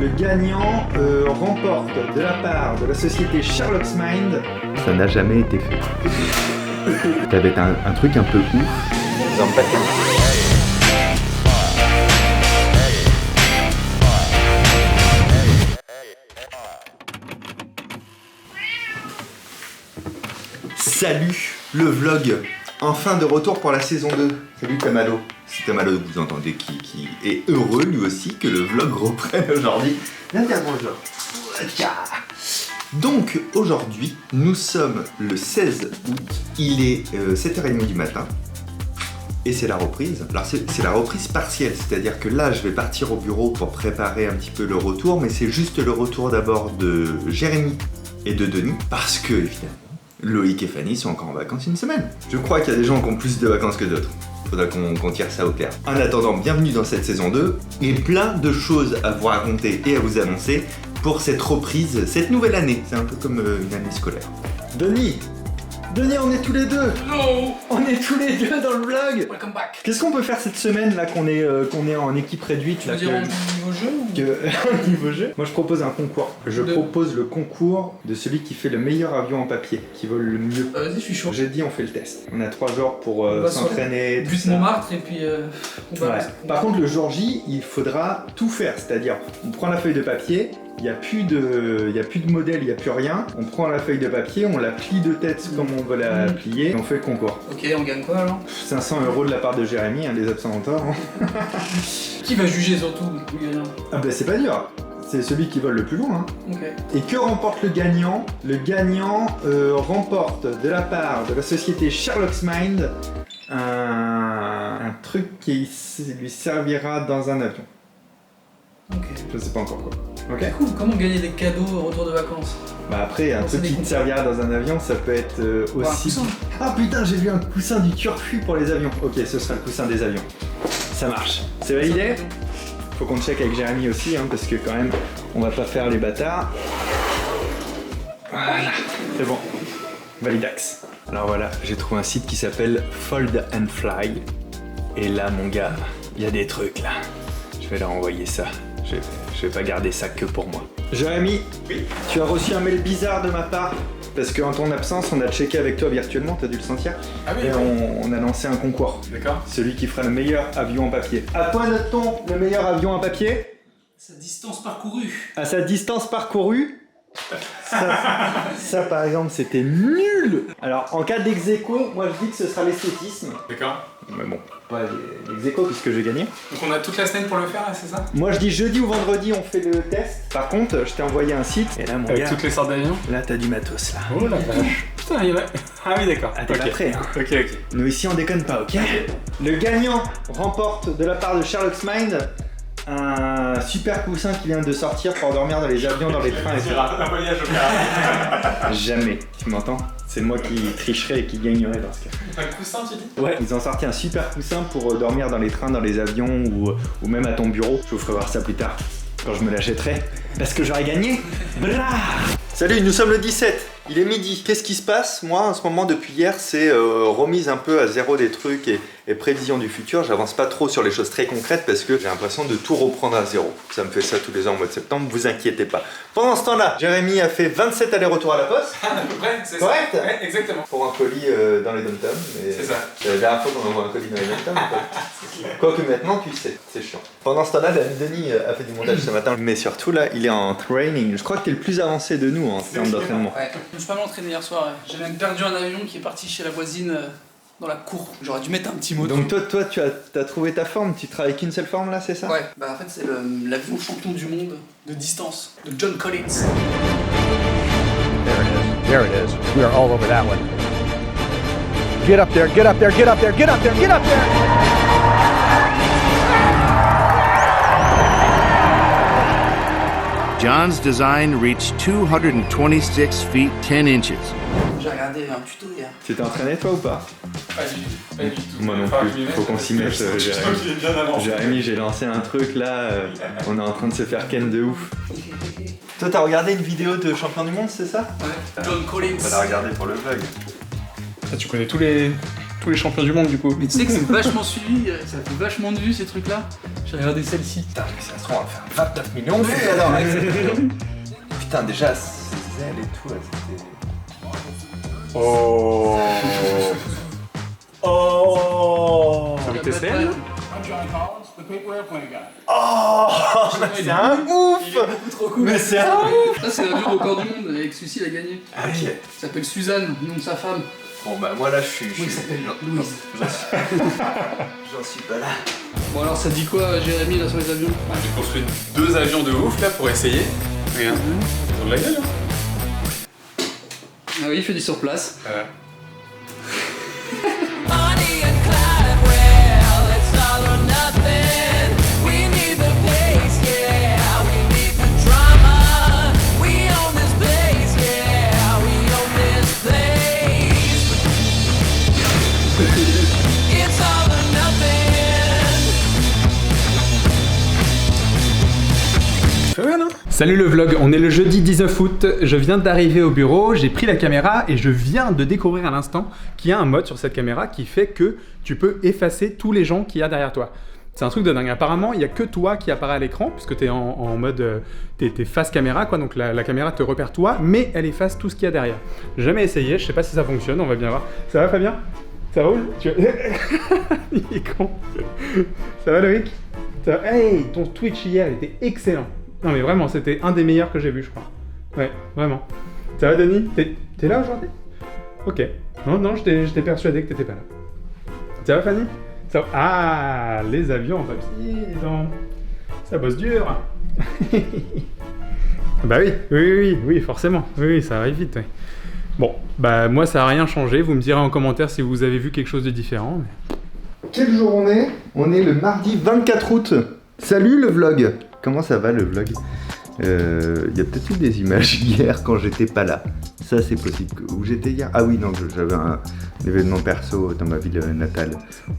Le gagnant remporte de la part de la société Sherlock's Mind. Ça n'a jamais été fait. T'avais un truc un peu ouf. Ils ont pas fait. Salut le vlog, enfin de retour pour la saison 2. Salut Tamalo. C'est Tamalo que vous entendez qui est heureux lui aussi que le vlog reprenne aujourd'hui. Viens, bonjour. Donc aujourd'hui, nous sommes le 16 août, il est 7h30 du matin. Et c'est la reprise. Alors c'est la reprise partielle, c'est-à-dire que là je vais partir au bureau pour préparer un petit peu le retour, mais c'est juste le retour d'abord de Jérémy et de Denis, parce que évidemment, Loïc et Fanny sont encore en vacances une semaine. Je crois qu'il y a des gens qui ont plus de vacances que d'autres. Faudra qu'on tire ça au clair. En attendant, bienvenue dans cette saison 2 et plein de choses à vous raconter et à vous annoncer pour cette reprise, cette nouvelle année. C'est un peu comme une année scolaire. Denis, on est tous les deux. Hello. On est tous les deux dans le vlog. Welcome back. Qu'est-ce qu'on peut faire cette semaine là qu'on est en équipe réduite? Tu veux dire niveau jeu ou... Niveau jeu. Moi je propose un concours. Je propose le concours de celui qui fait le meilleur avion en papier, qui vole le mieux. Vas-y, je suis chaud. J'ai dit on fait le test. On a 3 jours pour s'entraîner. But Montmartre et puis on va. Ouais. Par contre le jour J, il faudra tout faire. C'est-à-dire, on prend la feuille de papier. Il n'y a plus de modèle, il n'y a plus rien. On prend la feuille de papier, on la plie de tête comme on veut la plier et on fait le concours. Ok, on gagne quoi alors? 500 € de la part de Jérémy, des absents en tort. Qui va juger surtout le gagnant? Ah bah c'est pas dur, c'est celui qui vole le plus loin. Ok. Et que remporte le gagnant? Le gagnant remporte de la part de la société Sherlock's Mind un truc qui lui servira dans un avion. Ok. Je sais pas encore quoi. Ok. Cool, comment gagner des cadeaux au retour de vacances? Bah après, un truc qui te servira dans un avion, ça peut être aussi... Un Ah putain, j'ai vu un coussin du Turfu pour les avions. Ok, ce sera le coussin des avions. Ça marche. C'est validé? Faut qu'on check avec Jérémy aussi, hein, parce que quand même, on va pas faire les bâtards. Voilà, c'est bon. Validax. Alors voilà, j'ai trouvé un site qui s'appelle Fold and Fly. Et là, mon gars, il y a des trucs là. Je vais leur envoyer ça. Je vais pas garder ça que pour moi. Jérémy, oui. Tu as reçu un mail bizarre de ma part parce qu'en ton absence, on a checké avec toi virtuellement, t'as dû le sentir. Ah oui, et on a lancé un concours. D'accord. Celui qui fera le meilleur avion en papier. À quoi note-t-on le meilleur avion en papier? Sa distance parcourue. À sa distance parcourue. Ça par exemple, c'était nul. Alors en cas d'ex-aequo, moi je dis que ce sera l'esthétisme. D'accord. Mais bon, pas l'ex-aequo puisque j'ai gagné. Donc on a toute la semaine pour le faire là, c'est ça? Moi je dis jeudi ou vendredi on fait le test. Par contre, je t'ai envoyé un site. Et là mon Avec gars, toutes les sortes d'avions? là t'as du matos là. Oh la vache. Putain, il y en a... Ah oui, d'accord. Ah t'es pas prêt hein. Ok. Nous ici on déconne pas, ok? Le gagnant remporte de la part de Sherlock's Mind un super coussin qui vient de sortir pour dormir dans les avions, dans les trains, etc. Un voyage au Canada. Jamais, tu m'entends? C'est moi qui tricherai et qui gagnerai dans ce cas. Un coussin, tu dis? Ouais, ils ont sorti un super coussin pour dormir dans les trains, dans les avions ou même à ton bureau. Je vous ferai voir ça plus tard, quand je me l'achèterai. Parce que j'aurai gagné. Blah. Salut, nous sommes le 17. Il est midi. Qu'est-ce qui se passe? Moi, en ce moment, depuis hier, c'est remise un peu à zéro des trucs et prévision du futur. J'avance pas trop sur les choses très concrètes parce que j'ai l'impression de tout reprendre à zéro. Ça me fait ça tous les ans au mois de septembre, vous inquiétez pas. Pendant ce temps-là, Jérémy a fait 27 allers-retours à la poste. À peu près, c'est ça. Correct? Ouais, exactement. Pour un colis dans les dom-toms. C'est ça. C'est la dernière fois qu'on envoie un colis dans les dom-toms. Quoique maintenant, tu sais, c'est chiant. Pendant ce temps-là, Denis a fait du montage ce matin. Mais surtout là, il est en training. Je crois que t'es le plus avancé de nous en termes d'entraînement. Ouais. Je me suis pas mal entraîné hier soir. J'ai même perdu un avion qui est parti chez la voisine dans la cour. J'aurais dû mettre un petit mot. Donc toi tu as trouvé ta forme, tu travailles qu'une seule forme là, c'est ça? Ouais, bah en fait c'est l'avion champion du monde de distance de John Collins. There it is. We are all over that one. Get up there, get up there, get up there, get up there, get up there! John's design reached 226 feet 10 inches. J'ai regardé un tuto hier. Tu t'es entraîné toi ou pas? Pas du tout. Moi non plus, faut qu'on s'y mette. Jérémy, j'ai lancé un truc là, on est en train de se faire ken de ouf. Toi t'as regardé une vidéo de champion du monde, c'est ça? Ouais. John Collins. On va la regarder pour le vlog. Ah, tu connais tous les tous les champions du monde du coup. Mais tu sais que c'est vachement suivi, ça fait vachement de vues ces trucs-là. J'ai regardé celle-ci. Putain, mais ça se trouve, on va faire 29 millions de vues alors. Putain, déjà, ces ailes et tout, c'était. Oh. Oh. Ça me testait là. Oh, c'est un ouf! Il est beaucoup trop cool. Mais c'est un ouf! Ça, c'est l'avion record du monde avec celui-ci, il a gagné. Ok. Il s'appelle Suzanne, le nom de sa femme. Bon, bah, moi là, je suis. Oui, il s'appelle Louise. J'en suis pas là. Bon, alors, ça dit quoi, Jérémy, là, sur les avions? J'ai construit 2 avions de ouf là pour essayer. Regarde. Ils ont de la gueule, hein? Ah oui, il fait du sur place. Bonnie and Clyde, well, it's all or nothing. We need the pace, yeah. We need the drama. We own this place, yeah. We own this place. It's all or nothing. Fais bien, non? Salut le vlog, on est le jeudi 19 août, je viens d'arriver au bureau, j'ai pris la caméra et je viens de découvrir à l'instant qu'il y a un mode sur cette caméra qui fait que tu peux effacer tous les gens qu'il y a derrière toi. C'est un truc de dingue, apparemment il n'y a que toi qui apparaît à l'écran puisque tu es en mode, t'es face caméra quoi, donc la caméra te repère toi, mais elle efface tout ce qu'il y a derrière. J'ai jamais essayé, je sais pas si ça fonctionne, on va bien voir. Ça va Fabien? Ça roule? Il est con. Ça va Loïc? Ça va? Hey, ton Twitch hier il était excellent. Non mais vraiment, c'était un des meilleurs que j'ai vu, je crois. Ouais, vraiment. Ça va, Denis? T'es là aujourd'hui? Ok. Non, j'étais persuadé que t'étais pas là. Ça va, Fanny? Ça va? Ah, les avions en papier, dis donc. Ça bosse dur. Bah oui, forcément. Oui, ça arrive vite, oui. Bon, bah moi ça a rien changé. Vous me direz en commentaire si vous avez vu quelque chose de différent. Mais... Quel jour on est? On est le mardi 24 août. Salut le vlog. Comment ça va le vlog? Il y a peut-être eu des images hier quand j'étais pas là. Ça c'est possible. Où j'étais hier? Ah oui, non, j'avais un événement perso dans ma ville natale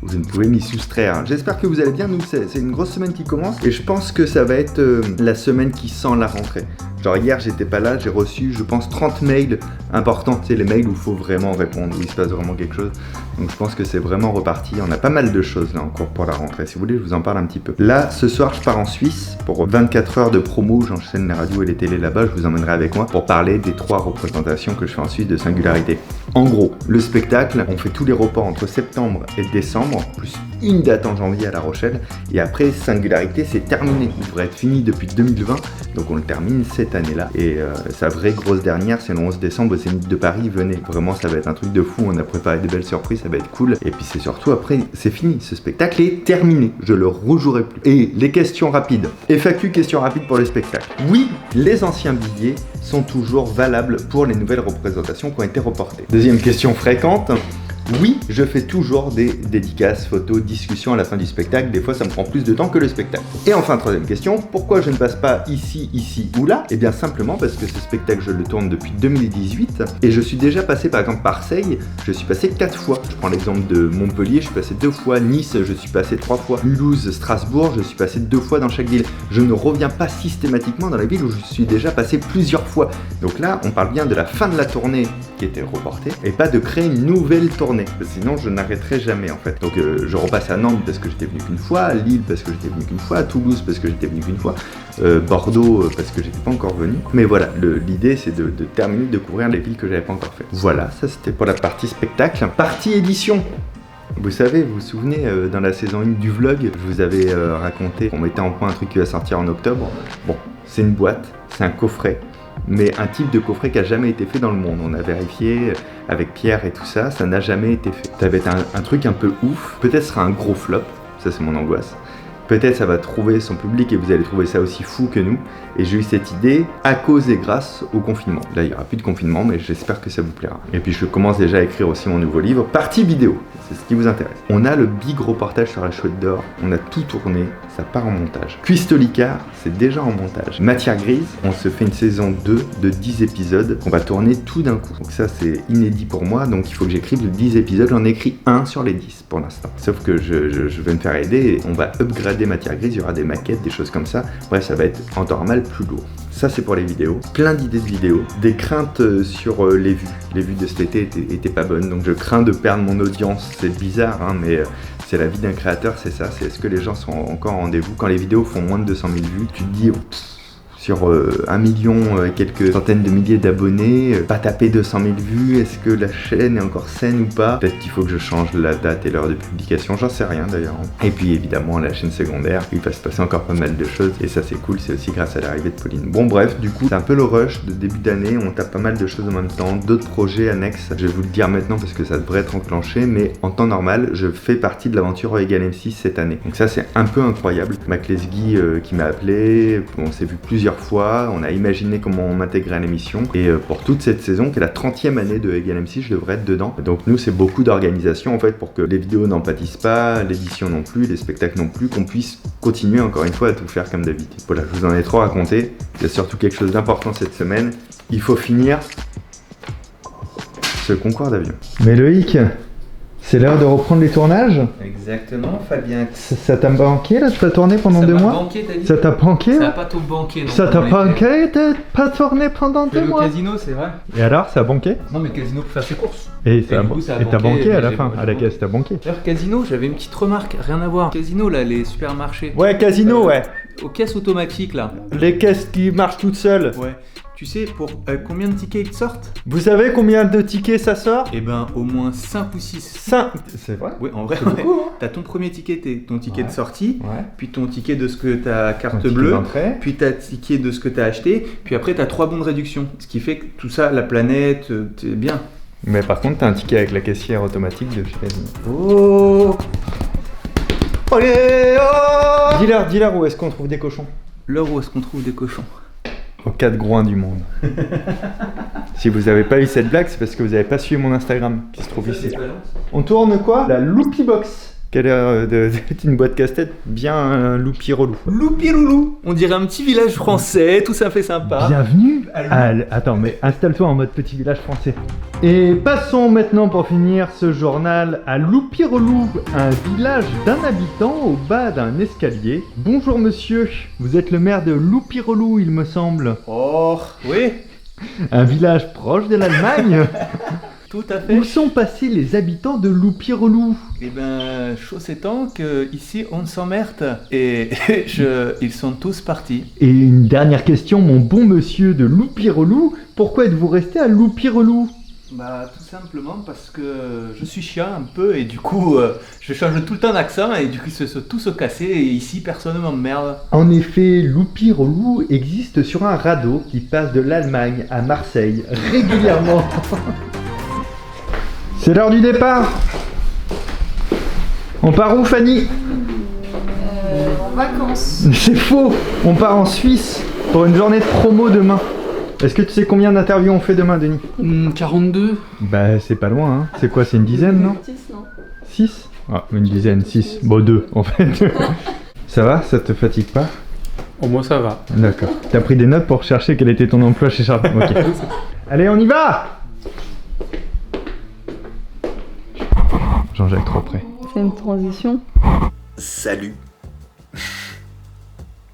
où je ne pouvais m'y soustraire. J'espère que vous allez bien. Nous, c'est une grosse semaine qui commence et je pense que ça va être la semaine qui sent la rentrée. Genre hier j'étais pas là, j'ai reçu je pense 30 mails importants, c'est les mails où il faut vraiment répondre, où il se passe vraiment quelque chose. Donc je pense que c'est vraiment reparti, on a pas mal de choses là encore pour la rentrée. Si vous voulez je vous en parle un petit peu. Là ce soir je pars en Suisse pour 24 heures de promo, j'enchaîne les radios et les télés là-bas, je vous emmènerai avec moi pour parler des 3 représentations que je fais en Suisse de Singularité. En gros, le spectacle, on fait tous les reports entre septembre et décembre, plus une date en janvier à La Rochelle, et après Singularité c'est terminé, il devrait être fini depuis 2020, donc on le termine cette année-là, et sa vraie grosse dernière c'est le 11 décembre au Zénith de Paris, venez, vraiment ça va être un truc de fou, on a préparé des belles surprises, ça va être cool, et puis c'est surtout après, c'est fini, ce spectacle est terminé, je le rejouerai plus. Et les questions rapides, FAQ questions rapides pour le spectacle. Oui, les anciens billets sont toujours valables pour les nouvelles représentations qui ont été reportées. Deuxième question fréquente. Oui, je fais toujours des dédicaces, photos, discussions à la fin du spectacle. Des fois, ça me prend plus de temps que le spectacle. Et enfin, troisième question, pourquoi je ne passe pas ici ou là? Eh bien, simplement parce que ce spectacle, je le tourne depuis 2018 et je suis déjà passé, par exemple, Marseille, je suis passé 4 fois. Je prends l'exemple de Montpellier, je suis passé 2 fois. Nice, je suis passé 3 fois. Mulhouse, Strasbourg, je suis passé 2 fois dans chaque ville. Je ne reviens pas systématiquement dans la ville où je suis déjà passé plusieurs fois. Donc là, on parle bien de la fin de la tournée qui était reportée et pas de créer une nouvelle tournée. Sinon je n'arrêterai jamais en fait. Donc je repasse à Nantes parce que j'étais venu qu'une fois, à Lille parce que j'étais venu qu'une fois, à Toulouse parce que j'étais venu qu'une fois, Bordeaux parce que j'étais pas encore venu. Mais voilà, l'idée c'est de terminer de couvrir les villes que j'avais pas encore fait. Voilà, ça c'était pour la partie spectacle. Partie édition. Vous savez, vous vous souvenez, dans la saison 1 du vlog, je vous avais raconté qu'on mettait en point un truc qui va sortir en octobre. Bon, c'est une boîte, c'est un coffret. Mais un type de coffret qui a jamais été fait dans le monde. On a vérifié avec Pierre et tout ça, ça n'a jamais été fait. Ça va être un truc un peu ouf, peut-être ce sera un gros flop, ça c'est mon angoisse. Peut-être ça va trouver son public et vous allez trouver ça aussi fou que nous. Et j'ai eu cette idée à cause et grâce au confinement. Là il n'y aura plus de confinement mais j'espère que ça vous plaira. Et puis je commence déjà à écrire aussi mon nouveau livre, partie vidéo, c'est ce qui vous intéresse. On a le big reportage sur la chouette d'or, on a tout tourné, ça part en montage. Cuistolicard, c'est déjà en montage. Matière grise, on se fait une saison 2 de 10 épisodes qu'on va tourner tout d'un coup. Donc ça c'est inédit pour moi, donc il faut que j'écrive les 10 épisodes, j'en écris un sur les 10 pour l'instant. Sauf que je vais me faire aider et on va upgrader Matière grise, il y aura des maquettes, des choses comme ça. Bref, ça va être en normal plus lourd. Ça c'est pour les vidéos. Plein d'idées de vidéos. Des craintes sur les vues. Les vues de cet été étaient pas bonnes, donc je crains de perdre mon audience. C'est bizarre, hein, mais c'est la vie d'un créateur, c'est ça. C'est est-ce que les gens sont encore en rendez-vous? Quand les vidéos font moins de 200 000 vues, tu te dis... sur 1 million et quelques centaines de milliers d'abonnés, pas taper 200 000 vues, est-ce que la chaîne est encore saine ou pas? Peut-être qu'il faut que je change la date et l'heure de publication, j'en sais rien d'ailleurs. Et puis évidemment la chaîne secondaire, il va se passer encore pas mal de choses et ça c'est cool, c'est aussi grâce à l'arrivée de Pauline. Bon bref, du coup c'est un peu le rush de début d'année, on tape pas mal de choses en même temps, d'autres projets annexes, je vais vous le dire maintenant parce que ça devrait être enclenché, mais en temps normal, je fais partie de l'aventure Egal M6 cette année. Donc ça c'est un peu incroyable. Mac Lesguy qui m'a appelé, on s'est vu plusieurs fois, on a imaginé comment on m'intégrait à l'émission et pour toute cette saison qui est la 30e année de Egal M6, je devrais être dedans. Donc nous c'est beaucoup d'organisation en fait pour que les vidéos n'en pâtissent pas, l'édition non plus, les spectacles non plus, qu'on puisse continuer encore une fois à tout faire comme d'habitude. Voilà, je vous en ai trop raconté, il y a surtout quelque chose d'important cette semaine, il faut finir ce concours d'avion. Mais Loïc, c'est l'heure de reprendre les tournages? Exactement, Fabien. Ça t'a banqué là de pas tourner pendant 2 mois? Banqué, t'as dit? Ça t'a banqué? Ça n'a pas tout banqué. Ça t'a banqué de pas tourner pendant 2 mois? Le casino, c'est vrai. Et alors, ça a banqué? Non, mais le casino pour faire ses courses. Et du coup, ça a t'as banqué, banqué à la j'ai fin, pas à la du caisse, t'as banqué. D'ailleurs, casino, j'avais une petite remarque, rien à voir. Casino, là, les supermarchés. Ouais, casino, ouais. Aux caisses automatiques, là. Les caisses qui marchent toutes seules. Ouais. Tu sais, pour combien de tickets ils sortent? Vous savez combien de tickets ça sort? Eh ben, au moins 5 ou 6. 5. C'est vrai? Oui, en vrai, C'est beaucoup, hein. T'as ton premier ticket, ton ticket Ouais. de sortie, Ouais. puis ton ticket de ce que ta carte Ton ticket bleue, d'entrée. puis ta ticket de ce que t'as acheté, puis après t'as 3 bons de réduction. Ce qui fait que tout ça, la planète, t'es bien. Mais par contre, t'as un ticket avec la caissière automatique de chez Casino. Oh! Allez, oh! Dis-leur où est-ce qu'on trouve des cochons? L'heure où est-ce qu'on trouve des cochons? Aux 4 groins du monde. Si vous avez pas eu cette blague, c'est parce que vous avez pas suivi mon Instagram qui se trouve ici. On tourne quoi? La Loopy Box. Quelle heure d'être une boîte casse-tête bien loupi relou. Loupi loulou! On dirait un petit village français, tout ça fait sympa. Bienvenue Attends, mais installe-toi en mode petit village français. Et passons maintenant pour finir ce journal à Loupirelou, un village d'un habitant au bas d'un escalier. Bonjour monsieur, vous êtes le maire de Loupirelou il me semble. Oh, oui, Un village proche de l'Allemagne. tout à fait. Où sont passés les habitants de Loupirelou? Eh ben, chose étant que ici on s'emmerde et ils sont tous partis. Et une dernière question, mon bon monsieur de Loupirelou, pourquoi êtes-vous resté à Loupirelou? Bah, tout simplement parce que je suis chiant un peu et du coup je change tout le temps d'accent et du coup ils se tous se casser et ici personne ne m'emmerde. En effet, Loupirelou existe sur un radeau qui passe de l'Allemagne à Marseille régulièrement. C'est l'heure du départ. On part où, Fanny? En vacances. C'est faux. On part en Suisse pour une journée de promo demain. Est-ce que tu sais combien d'interviews on fait demain, Denis? 42. Bah, c'est pas loin, hein. C'est quoi, c'est une dizaine, non? 6, non? 6? Ah, une dizaine, 6. Bon, 2 en fait. Ça va? Ça te fatigue pas? Au moins ça va. D'accord. T'as pris des notes pour chercher quel était ton emploi chez Charles? Ok. Allez, on y va! Jean-Jacques trop près. C'est une transition. Salut.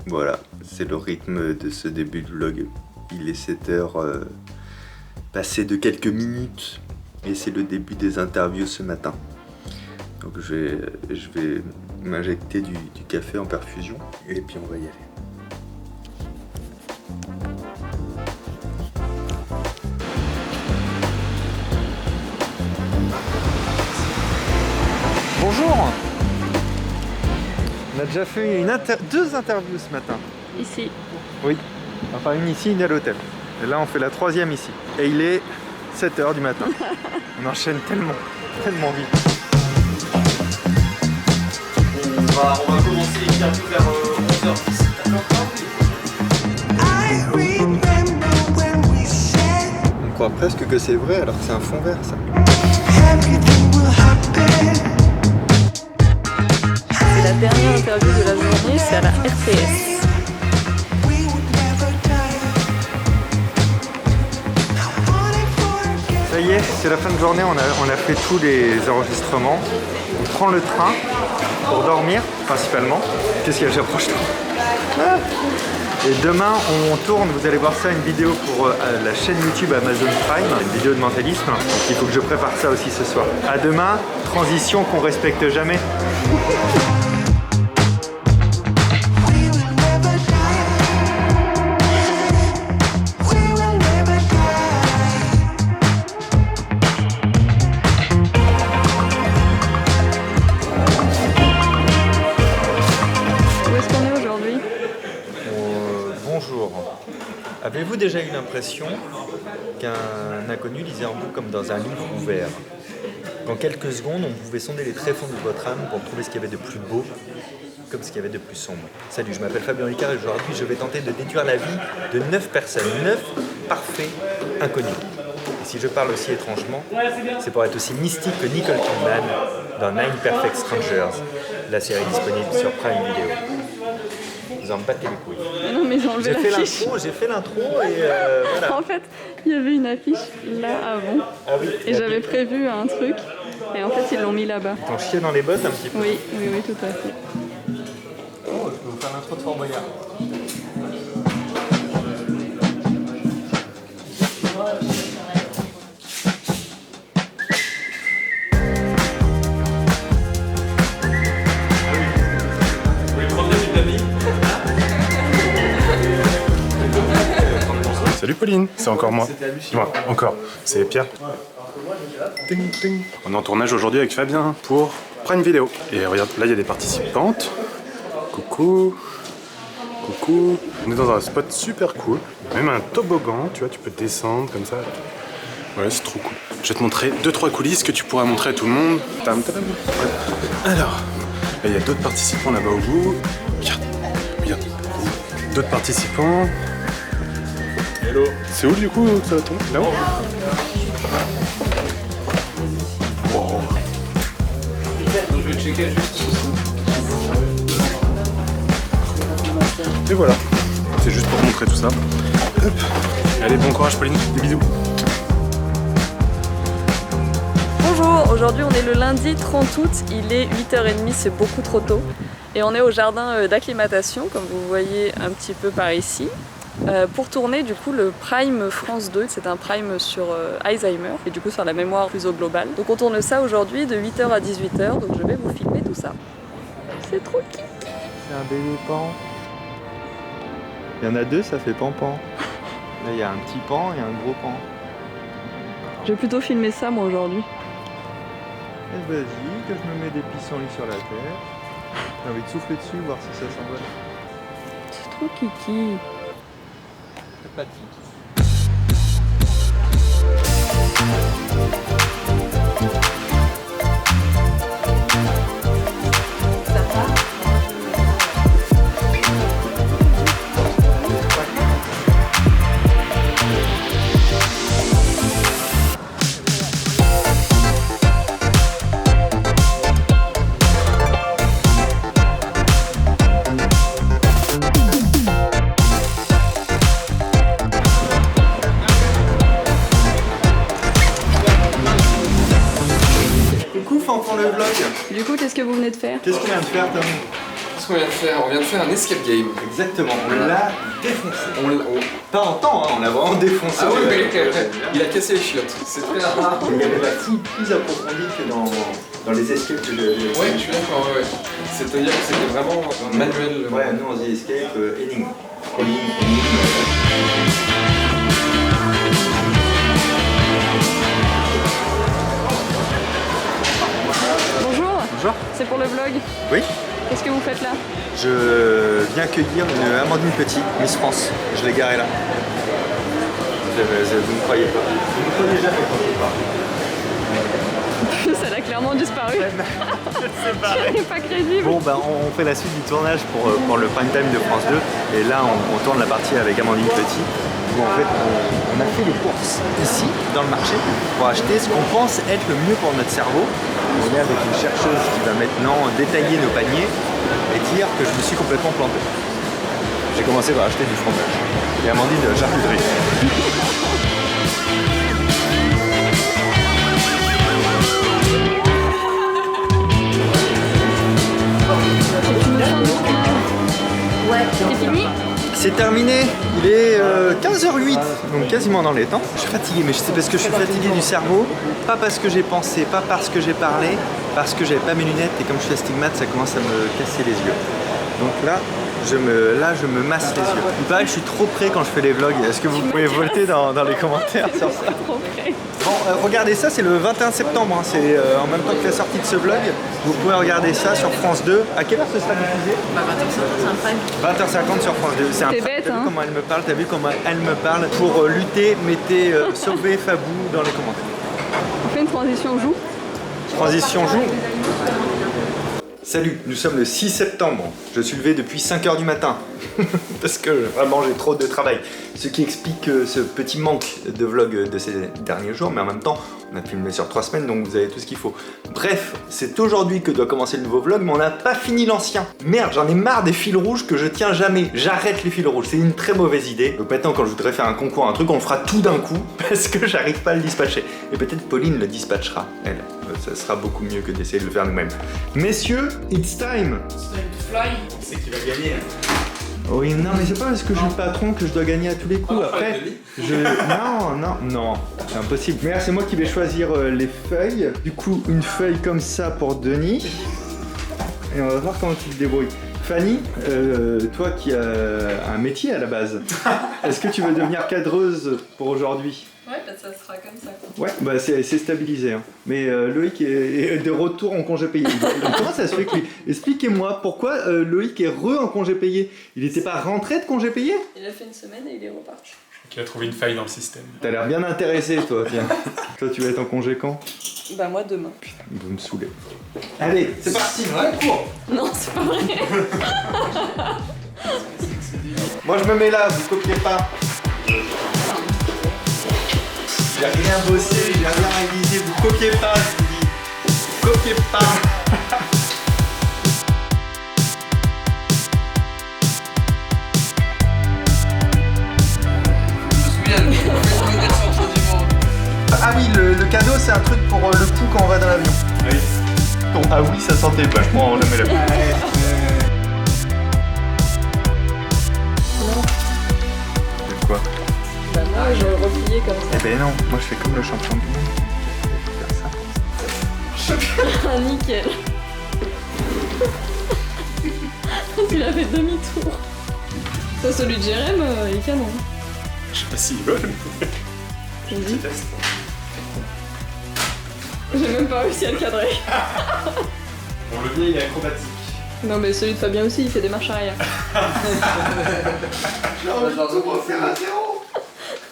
Voilà, c'est le rythme de ce début de vlog. Il est 7h passé de quelques minutes et c'est le début des interviews ce matin. Donc je vais m'injecter du café en perfusion et puis on va y aller. Bonjour. On a déjà fait deux interviews ce matin. Ici. Oui, enfin une ici, une à l'hôtel. Et là on fait la 3e ici. Et il est 7h du matin. On enchaîne tellement vite. On va commencer l'interview vers 11h10. On croit presque que c'est vrai alors que c'est un fond vert ça. C'est la dernière interview de la journée, c'est à la RTS. Ça y est, c'est la fin de journée, on a fait tous les enregistrements. On prend le train pour dormir principalement. Qu'est-ce qu'il y a, j'approche toi? Et demain, on tourne, vous allez voir ça, une vidéo pour la chaîne YouTube Amazon Prime, une vidéo de mentalisme. Donc il faut que je prépare ça aussi ce soir. À demain, transition qu'on respecte jamais. Bonjour. Avez-vous déjà eu l'impression qu'un inconnu lisait en vous comme dans un livre ouvert? Qu'en quelques secondes, on pouvait sonder les tréfonds de votre âme pour trouver ce qu'il y avait de plus beau, comme ce qu'il y avait de plus sombre. Salut, je m'appelle Fabien Ricard et aujourd'hui, je vais tenter de déduire la vie de 9 personnes, 9 parfaits inconnus. Et si je parle aussi étrangement, c'est pour être aussi mystique que Nicole Kidman dans Nine Perfect Strangers, la série disponible sur Prime Video. Vous en battez les couilles. Mais non, mais ils ont enlevé l'affiche. J'ai fait l'intro et voilà. En fait, il y avait une affiche là avant. Ah oui. Et j'avais prévu un truc. Et en fait, ils l'ont mis là-bas. Ils t'ont chié dans les bottes un petit peu. Oui, oui, oui, tout à fait. Oh, je peux vous faire l'intro de Fort Boyard. Salut Pauline, c'est encore moi. Dis-moi, encore. C'est Pierre. Ting, ting. On est en tournage aujourd'hui avec Fabien pour Prime Video. Et regarde, là il y a des participantes. Coucou. Coucou. On est dans un spot super cool. Même un toboggan, tu vois, tu peux descendre comme ça. Ouais, c'est trop cool. Je vais te montrer 2-3 coulisses que tu pourras montrer à tout le monde. Tam, tam. Alors, là, il y a d'autres participants là-bas au bout. Regarde, regarde. D'autres participants. Hello. C'est où du coup que ça va tomber? Là-haut. Wow. Je vais checker juste. Et voilà. C'est juste pour montrer tout ça. Hop. Allez, bon courage Pauline. Des bisous. Bonjour, aujourd'hui on est le lundi 30 août, il est 8h30, c'est beaucoup trop tôt. Et on est au jardin d'acclimatation, comme vous voyez un petit peu par ici. Pour tourner du coup le Prime France 2, c'est un Prime sur Alzheimer et du coup sur la mémoire plus au global. Donc on tourne ça aujourd'hui de 8h à 18h, donc je vais vous filmer tout ça. C'est trop kiki. C'est un bébé pan. Il y en a deux, ça fait pan-pan. Là il y a un petit pan et un gros pan. Je vais plutôt filmer ça moi aujourd'hui. Et vas-y, que je me mets des pissenlits sur la terre. J'ai envie de souffler dessus, voir si ça s'envole. C'est trop kiki. Pas de kiki. Le vlog. Du coup, qu'est-ce que vous venez de faire? Qu'est-ce qu'on vient de faire, Tom? Qu'est-ce qu'on vient de faire? On vient de faire un escape game. Exactement, on l'a défoncé. Pas en temps, hein, on l'a vraiment défoncé. Ah oui, il a cassé les chiottes. C'est très rare. Il y avait la fouille plus approfondie que dans les escapes que j'avais. Ouais, je suis d'accord, ouais. C'est-à-dire que c'était vraiment manuel. Ouais, nous on dit escape énigme. Bonjour. C'est pour le vlog? Oui. Qu'est-ce que vous faites là? Je viens accueillir une Amandine Petit, Miss France. Je l'ai garée là. Vous ne croyez pas. Vous ne croyez jamais quand je parle. Elle a clairement disparu. C'est pas crédible. Bon, bah, on fait la suite du tournage pour le prime time de France 2. Et là, on tourne la partie avec Amandine Petit. Où en fait, on a fait les courses ici, dans le marché, pour acheter ce qu'on pense être le mieux pour notre cerveau. On est avec une chercheuse qui va maintenant détailler nos paniers et dire que je me suis complètement planté. J'ai commencé par acheter du fromage. Et Amandine de la charcuterie. Ouais. C'est fini? C'est terminé, il est 15h08, donc quasiment dans les temps. Je suis fatigué, mais c'est parce que je suis fatigué du cerveau, pas parce que j'ai pensé, pas parce que j'ai parlé, parce que j'avais pas mes lunettes et comme je suis astigmate, ça commence à me casser les yeux. Donc là, je me masse les yeux. Il paraît que je suis trop près quand je fais les vlogs. Est-ce que vous pouvez voter dans les commentaires sur ça? Bon, regardez ça, c'est le 21 septembre, hein. C'est en même temps que la sortie de ce vlog. Vous pouvez regarder ça sur France 2. À quelle heure ce sera diffusé? 20h50 sur France 2. C'est un T'es prime. bête, T'as vu hein. comment elle me parle? T'as vu comment elle me parle? Pour lutter, mettez sauver Fabou dans les commentaires. On fait une transition joue. Transition joue. Salut, nous sommes le 6 septembre. Je suis levé depuis 5h du matin. Parce que vraiment j'ai trop de travail. Ce qui explique ce petit manque de vlog de ces derniers jours. Mais en même temps, on a filmé sur 3 semaines, donc vous avez tout ce qu'il faut. Bref, c'est aujourd'hui que doit commencer le nouveau vlog, mais on n'a pas fini l'ancien. Merde, j'en ai marre des fils rouges que je tiens jamais. J'arrête les fils rouges, c'est une très mauvaise idée. Donc maintenant, quand je voudrais faire un concours, un truc, on le fera tout d'un coup. Parce que j'arrive pas à le dispatcher. Et peut-être Pauline le dispatchera, elle. Ça sera beaucoup mieux que d'essayer de le faire nous-mêmes. Messieurs, it's time. It's time to fly. C'est qui va gagner. Oui, non, mais c'est pas parce que je suis le patron que je dois gagner à tous les coups. Après, non, c'est impossible. Mais là, c'est moi qui vais choisir les feuilles. Du coup, une feuille comme ça pour Denis. Et on va voir comment tu te débrouilles. Fanny, toi qui as un métier à la base, est-ce que tu veux devenir cadreuse pour aujourd'hui? Ouais, ça sera comme ça. Ouais, bah c'est stabilisé. Hein. Mais Loïc est de retour en congé payé. Comment ça se fait que lui... Expliquez-moi pourquoi Loïc est en congé payé. Il n'était pas rentré de congé payé? Il a fait une semaine et il est reparti. Qui a trouvé une faille dans le système. T'as l'air bien intéressé, toi. Tiens. Toi, tu vas être en congé quand? Bah moi demain. Il veut me saouler. Allez, c'est parti, concours. Non, c'est pas vrai. Moi, je me mets là, vous copiez pas. J'ai rien bossé, j'ai rien révisé, vous copiez pas, je vous dis. Vous copiez pas. Je me souviens, on fait le centre du monde. Ah oui, le cadeau, c'est un truc pour le pouls quand on va dans l'avion. Oui. Bon, ah oui, ça sentait vachement la mélodie. Quoi? Bah moi j'aurais replié comme ça. Eh ben non, moi je fais comme le champion du monde. Ah nickel. Tu l'as fait demi-tour. Ça, celui de Jérém, il est canon. Je sais pas s'il vole. Vas-y. J'ai même pas réussi à le cadrer. Bon, le vieil il est acrobatique. Non mais celui de Fabien aussi, il fait des marches arrière.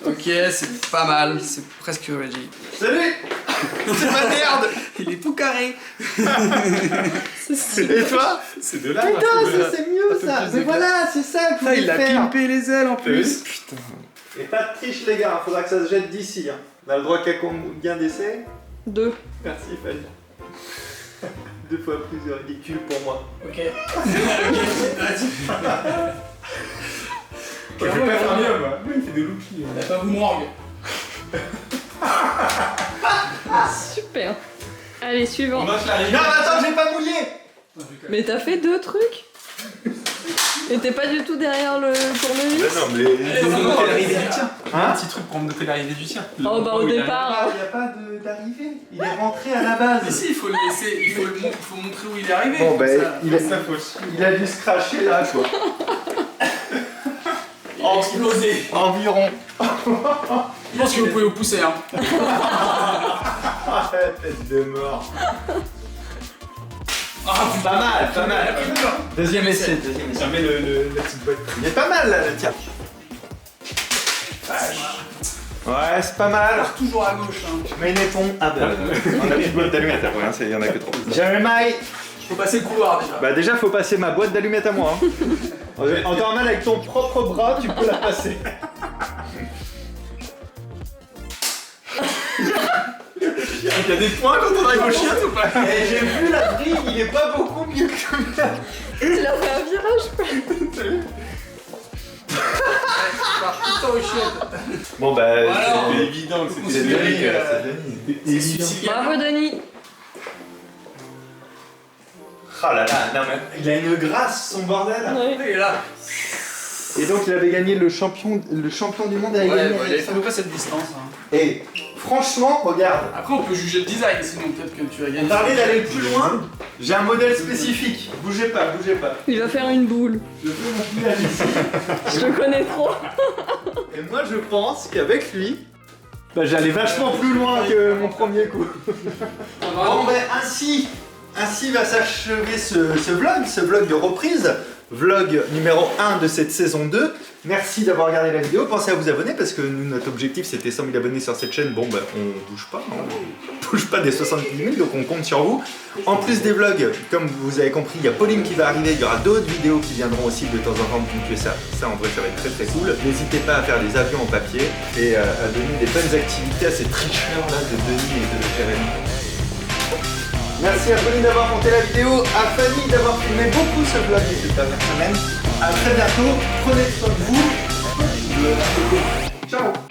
Ok, c'est pas mal, c'est presque ready. Salut. C'est ma merde. Il est tout carré. Et toi? C'est de là. Putain, ça c'est mieux ça. Mais voilà, c'est ça que vous Il a faire. pimpé les ailes en plus. Putain. Et pas de triche les gars, faudra que ça se jette d'ici. Hein. On a le droit qu'à combien d'essais? 2. Merci Fanny. 2 fois plus ridicule pour moi. Ok. Je vais pas faire mieux, moi. Lui, il fait des loopings. On a pas vous morgue. Super. Allez, suivant. Non, attends, j'ai pas mouillé. Mais t'as fait 2 trucs? Et t'es pas du tout derrière le tournevis? Non, mais. Faut noter l'arrivée du tien. Un petit truc pour me noter l'arrivée du tien. Oh bah au départ. Il n'y a pas d'arrivée. Il est rentré à la base. Mais si, il faut le laisser, il faut montrer où il est arrivé. Bon, ben, Ça- il a dû se cracher là, quoi. Il a explosé. Environ. Je pense que vous pouvez vous pousser, hein. Ah, tête de mort. Ah, Pas mal, pas mal. Deuxième essai, deuxième essai. Tiens, mets la petite boîte. Il est pas mal là, le tien. Ouais, c'est pas mal. toujours à gauche, hein. Mais une éponge. Ah bah, on a plus de boîte d'allumettes après, hein, il y en a que trop. Jeremiah. Faut passer le couloir déjà. Bah déjà faut passer ma boîte d'allumettes à moi. Hein. En temps normal avec ton propre bras tu peux la passer. Il y a des points quand on arrive au chien ou pas? Et j'ai vu la brille, il est pas beaucoup mieux que ça. Tu l'as fait un virage? Putain au chien. Bon bah Voilà, C'était évident que c'est c'était Denis. Denis. C'est évident. Bravo Denis. Oh là là, non mais il a une grâce son bordel. Ouais. Il est là. Et donc il avait gagné le champion du monde. Ouais, il avait fait à peu près cette distance. Hein. Et franchement, regarde. Après, on peut juger le design, sinon peut-être que tu vas gagner. On parlait d'aller le plus loin. J'ai un modèle spécifique. Bougez pas, bougez pas. Il va faire une boule. Je fais mon village ici. Je le connais trop. Et moi je pense qu'avec lui, j'allais vachement plus loin que mon premier coup. Bon ben ainsi va s'achever ce vlog de reprise. Vlog numéro 1 de cette saison 2. Merci d'avoir regardé la vidéo. Pensez à vous abonner parce que nous, notre objectif c'était 100 000 abonnés sur cette chaîne. Bon ben on bouge pas, on bouge pas des 70 000, donc on compte sur vous. En plus des vlogs, comme vous avez compris, il y a Pauline qui va arriver, il y aura d'autres vidéos qui viendront aussi de temps en temps ponctuer ça. Ça en vrai ça va être très très cool. N'hésitez pas à faire des avions en papier et à donner des bonnes activités à ces tricheurs là de Denis et de Jérémy. Merci à Pauline d'avoir monté la vidéo, à Fanny d'avoir filmé beaucoup ce vlog cette dernière semaine. A très bientôt, prenez soin de vous. Ciao.